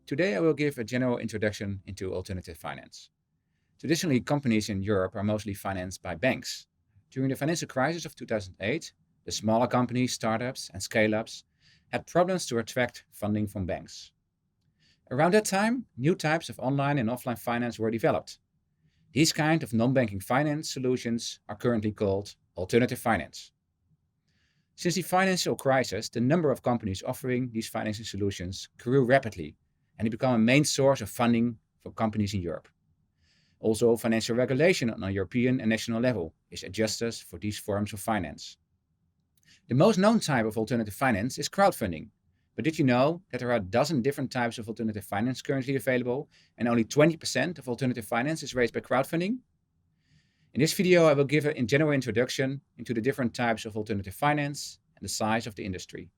Today I will give a general introduction into alternative finance. Traditionally, companies in Europe are mostly financed by banks. During the financial crisis of 2008, the smaller companies, startups, and scale-ups had problems to attract funding from banks. Around that time, new types of online and offline finance were developed. These kind of non-banking finance solutions are currently called alternative finance. Since the financial crisis, the number of companies offering these financing solutions grew rapidly, and it became a main source of funding for companies in Europe. Also, financial regulation on a European and national level is adjusted for these forms of finance. The most known type of alternative finance is crowdfunding. But did you know that there are a dozen different types of alternative finance currently available, and only 20% of alternative finance is raised by crowdfunding? In this video, I will give a general introduction into the different types of alternative finance and the size of the industry.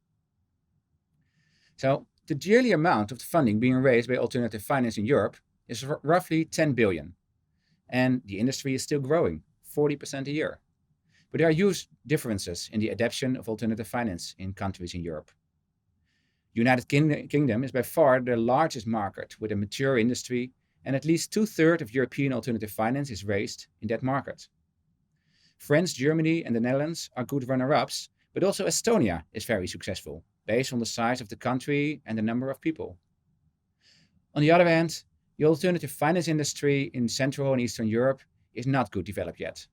So, the yearly amount of funding being raised by alternative finance in Europe is roughly 10 billion. And the industry is still growing, 40% a year. But there are huge differences in the adoption of alternative finance in countries in Europe. The United Kingdom is by far the largest market with a mature industry, and at least 2/3 of European alternative finance is raised in that market. France, Germany, and the Netherlands are good runner-ups, but also Estonia is very successful, based on the size of the country and the number of people. On the other hand, the alternative finance industry in Central and Eastern Europe is not good developed yet.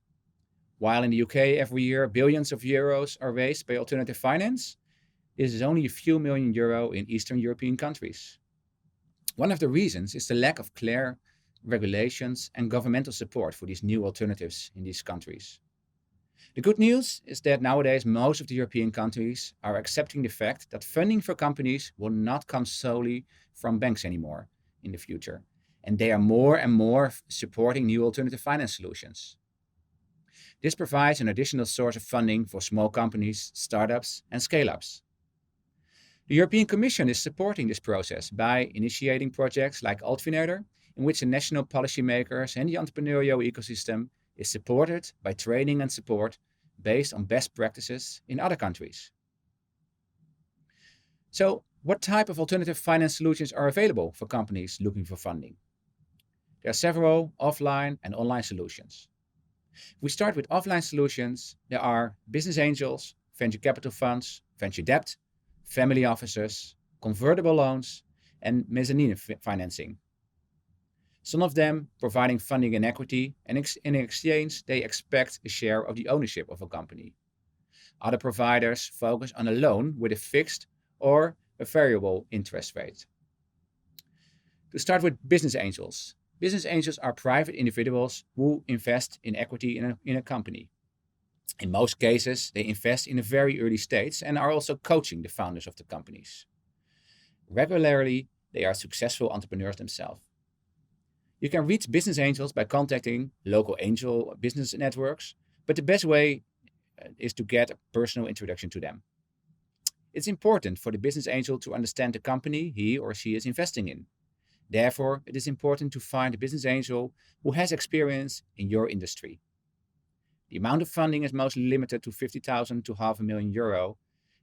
While in the UK every year billions of euros are raised by alternative finance, this is only a few million euro in Eastern European countries. One of the reasons is the lack of clear regulations and governmental support for these new alternatives in these countries. The good news is that nowadays most of the European countries are accepting the fact that funding for companies will not come solely from banks anymore in the future, and they are more and more supporting new alternative finance solutions. This provides an additional source of funding for small companies, startups, and scale-ups. The European Commission is supporting this process by initiating projects like Altvinator, in which the national policymakers and the entrepreneurial ecosystem is supported by training and support based on best practices in other countries. So, what type of alternative finance solutions are available for companies looking for funding? There are several offline and online solutions. If we start with offline solutions, there are business angels, venture capital funds, venture debt, family offices, convertible loans, and mezzanine financing. Some of them providing funding in equity, and in exchange they expect a share of the ownership of a company. Other providers focus on a loan with a fixed or a variable interest rate. To start with business angels. Business angels are private individuals who invest in equity in a company. In most cases, they invest in a very early stage and are also coaching the founders of the companies. Regularly, they are successful entrepreneurs themselves. You can reach business angels by contacting local angel business networks, but the best way is to get a personal introduction to them. It's important for the business angel to understand the company he or she is investing in. Therefore, it is important to find a business angel who has experience in your industry. The amount of funding is mostly limited to 50,000 to €500,000,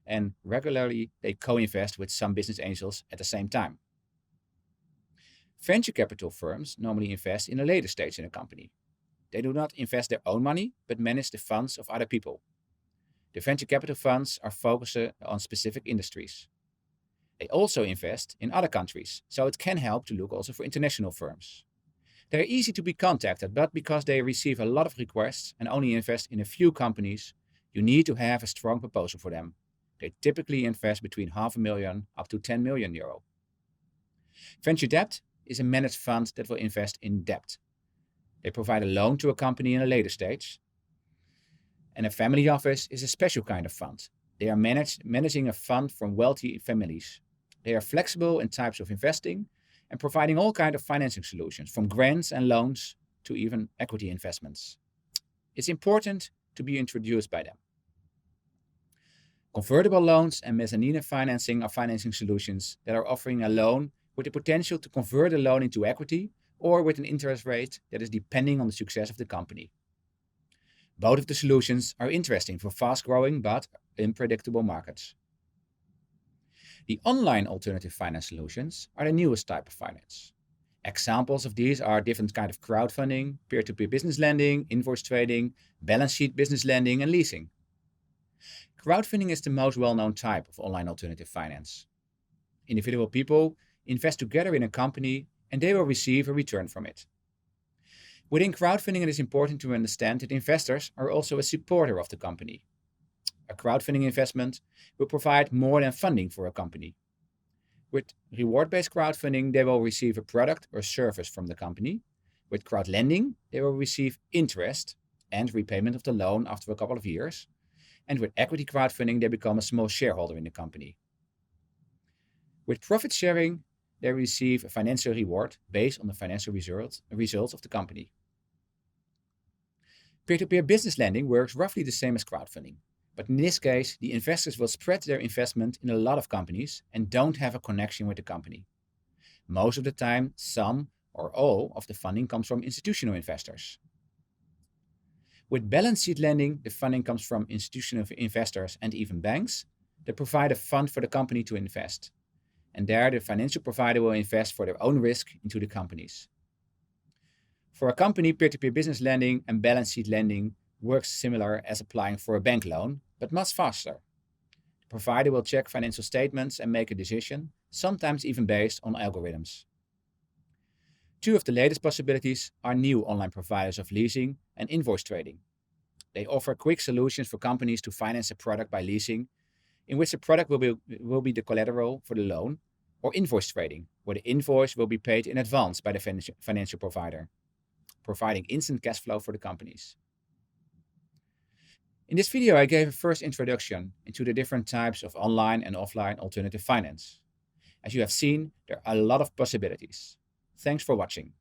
and regularly they co-invest with some business angels at the same time. Venture capital firms normally invest in a later stage in a company. They do not invest their own money, but manage the funds of other people. The venture capital funds are focused on specific industries. They also invest in other countries, so it can help to look also for international firms. They are easy to be contacted, but because they receive a lot of requests and only invest in a few companies, you need to have a strong proposal for them. They typically invest between €500,000 up to €10 million. Venture debt is a managed fund that will invest in debt. They provide a loan to a company in a later stage. And a family office is a special kind of fund. They are managing a fund from wealthy families. They are flexible in types of investing and providing all kinds of financing solutions, from grants and loans to even equity investments. It's important to be introduced by them. Convertible loans and mezzanine financing are financing solutions that are offering a loan with the potential to convert a loan into equity or with an interest rate that is depending on the success of the company. Both of the solutions are interesting for fast-growing but unpredictable markets. The online alternative finance solutions are the newest type of finance. Examples of these are different kinds of crowdfunding, peer-to-peer business lending, invoice trading, balance sheet business lending, and leasing. Crowdfunding is the most well-known type of online alternative finance. Individual people invest together in a company and they will receive a return from it. Within crowdfunding, it is important to understand that investors are also a supporter of the company. A crowdfunding investment will provide more than funding for a company. With reward-based crowdfunding, they will receive a product or service from the company. With crowdlending, they will receive interest and repayment of the loan after a couple of years. And with equity crowdfunding, they become a small shareholder in the company. With profit sharing, they receive a financial reward based on the financial results of the company. Peer-to-peer business lending works roughly the same as crowdfunding. But in this case, the investors will spread their investment in a lot of companies and don't have a connection with the company. Most of the time, some or all of the funding comes from institutional investors. With balance sheet lending, the funding comes from institutional investors and even banks that provide a fund for the company to invest. And there, the financial provider will invest for their own risk into the companies. For a company, peer-to-peer business lending and balance sheet lending works similar as applying for a bank loan, but much faster. The provider will check financial statements and make a decision, sometimes even based on algorithms. Two of the latest possibilities are new online providers of leasing and invoice trading. They offer quick solutions for companies to finance a product by leasing, in which the product will be the collateral for the loan, or invoice trading, where the invoice will be paid in advance by the financial provider, providing instant cash flow for the companies. In this video, I gave a first introduction into the different types of online and offline alternative finance. As you have seen, there are a lot of possibilities. Thanks for watching.